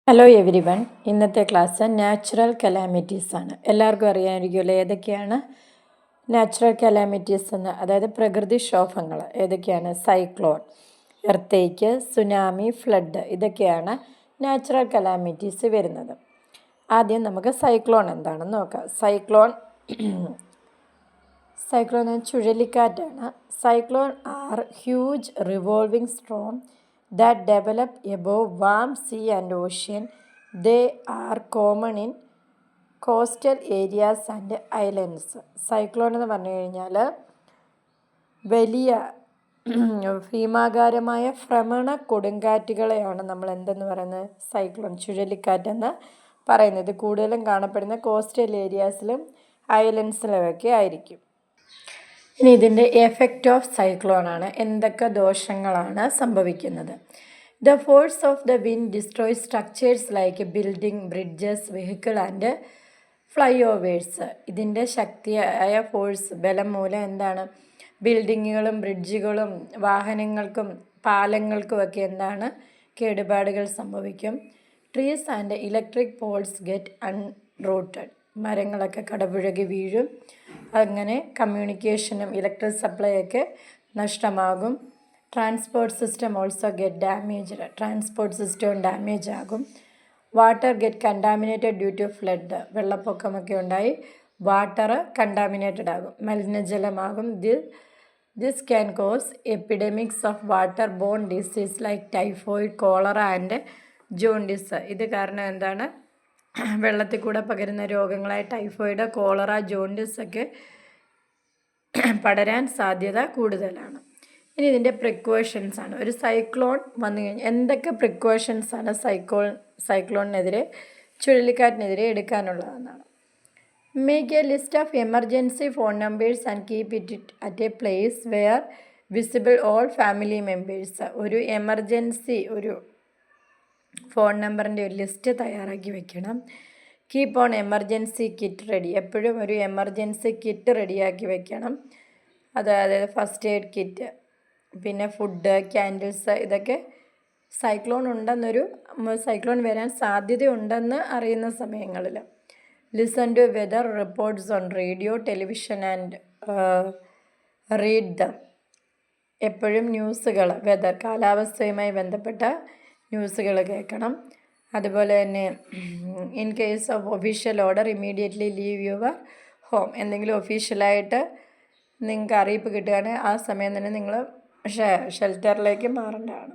Hello every one. ഇന്നത്തെ class natural calamities ആണ്. എല്ലാവർക്കും അറിയാമായിരിക്കുമല്ലോ ഏതൊക്കെയാണ് നാച്ചുറൽ കലാമിറ്റീസ് എന്ന്, അതായത് പ്രകൃതിക്ഷോഭങ്ങൾ ഏതൊക്കെയാണ്. സൈക്ലോൺ, എർത്തേക്ക്, സുനാമി, ഫ്ലഡ്, ഇതൊക്കെയാണ് നാച്ചുറൽ കലാമിറ്റീസ് വരുന്നത്. ആദ്യം നമുക്ക് സൈക്ലോൺ എന്താണെന്ന് നോക്കാം. സൈക്ലോൺ ചുഴലിക്കാറ്റാണ്. Cyclone are huge revolving storm that develop above warm sea and ocean. They are common in coastal areas and islands. Cyclone എന്ന് പറഞ്ഞു കഴിഞ്ഞാൽ വലിയ ഭീമാകാരമായ ഭ്രമണ കൊടുങ്കാറ്റുകളെയാണ് നമ്മൾ എന്തെന്ന് പറയുന്നത്, സൈക്ലോൺ, ചുഴലിക്കാറ്റെന്ന് പറയുന്നത്. കൂടുതലും കാണപ്പെടുന്ന കോസ്റ്റൽ ഏരിയാസിലും ഐലൻഡ്സിലുമൊക്കെ ആയിരിക്കും. ഇനി ഇതിൻ്റെ എഫക്റ്റ് ഓഫ് സൈക്ലോൺ ആണ്. എന്തൊക്കെ ദോഷങ്ങളാണ് സംഭവിക്കുന്നത്. The force of the wind destroy structures like building, bridges, vehicle and fly overs. ഇതിൻ്റെ ശക്തിയായ ഫോഴ്സ്, ബലം മൂലം എന്താണ്, ബിൽഡിങ്ങുകളും ബ്രിഡ്ജുകളും വാഹനങ്ങൾക്കും പാലങ്ങൾക്കുമൊക്കെ എന്താണ് കേടുപാടുകൾ സംഭവിക്കും. Trees and electric poles get unrooted. മരങ്ങളൊക്കെ കടപുഴകി വീഴും. അങ്ങനെ കമ്മ്യൂണിക്കേഷനും ഇലക്ട്രിക് സപ്ലൈ ഒക്കെ നഷ്ടമാകും. Transport system also get damaged. Transport സിസ്റ്റവും ഡാമേജ് ആകും. Water get contaminated due to flood. വെള്ളപ്പൊക്കമൊക്കെ ഉണ്ടായി വാട്ടർ കണ്ടാമിനേറ്റഡ് ആകും, മലിനജലമാകും. This can cause epidemics of water borne disease like typhoid, cholera and jaundice. ഇത് കാരണം എന്താണ്, വെള്ളത്തിൽ കൂടെ പകരുന്ന രോഗങ്ങളായ ടൈഫോയിഡ്, കോളറ, ജോണ്ടിസ് ഒക്കെ പടരാൻ സാധ്യത കൂടുതലാണ്. ഇനി ഇതിൻ്റെ പ്രിക്കോഷൻസ് ആണ്. ഒരു സൈക്ലോൺ വന്നു കഴിഞ്ഞാൽ എന്തൊക്കെ പ്രിക്കോഷൻസ് ആണ് സൈക്ലോണിനെതിരെ, ചുഴലിക്കാറ്റിനെതിരെ എടുക്കാനുള്ളതെന്നാണ്. Make a list of emergency phone numbers and keep it at a place where visible all family members. ഒരു എമർജൻസി ഒരു ഫോൺ നമ്പറിൻ്റെ ഒരു ലിസ്റ്റ് തയ്യാറാക്കി വെക്കണം. Keep on emergency kit ready. എപ്പോഴും ഒരു എമർജൻസി കിറ്റ് റെഡിയാക്കി വെക്കണം. അതായത് ഫസ്റ്റ് എയ്ഡ് കിറ്റ്, പിന്നെ ഫുഡ്, ക്യാൻഡിൽസ്, ഇതൊക്കെ സൈക്ലോൺ വരാൻ സാധ്യതയുണ്ടെന്ന് അറിയുന്ന സമയങ്ങളിൽ. Listen to weather reports on radio, television and read them. എപ്പോഴും ന്യൂസുകൾ, വെദർ, കാലാവസ്ഥയുമായി ബന്ധപ്പെട്ട ന്യൂസുകൾ കേൾക്കണം. അതുപോലെ തന്നെ in case of official order immediately leave your home. എന്തെങ്കിലും ഒഫീഷ്യലായിട്ട് നിങ്ങൾക്ക് അറിയിപ്പ് കിട്ടുകയാണെങ്കിൽ ആ സമയം തന്നെ നിങ്ങൾ ഷെൽട്ടറിലേക്ക് മാറേണ്ടതാണ്.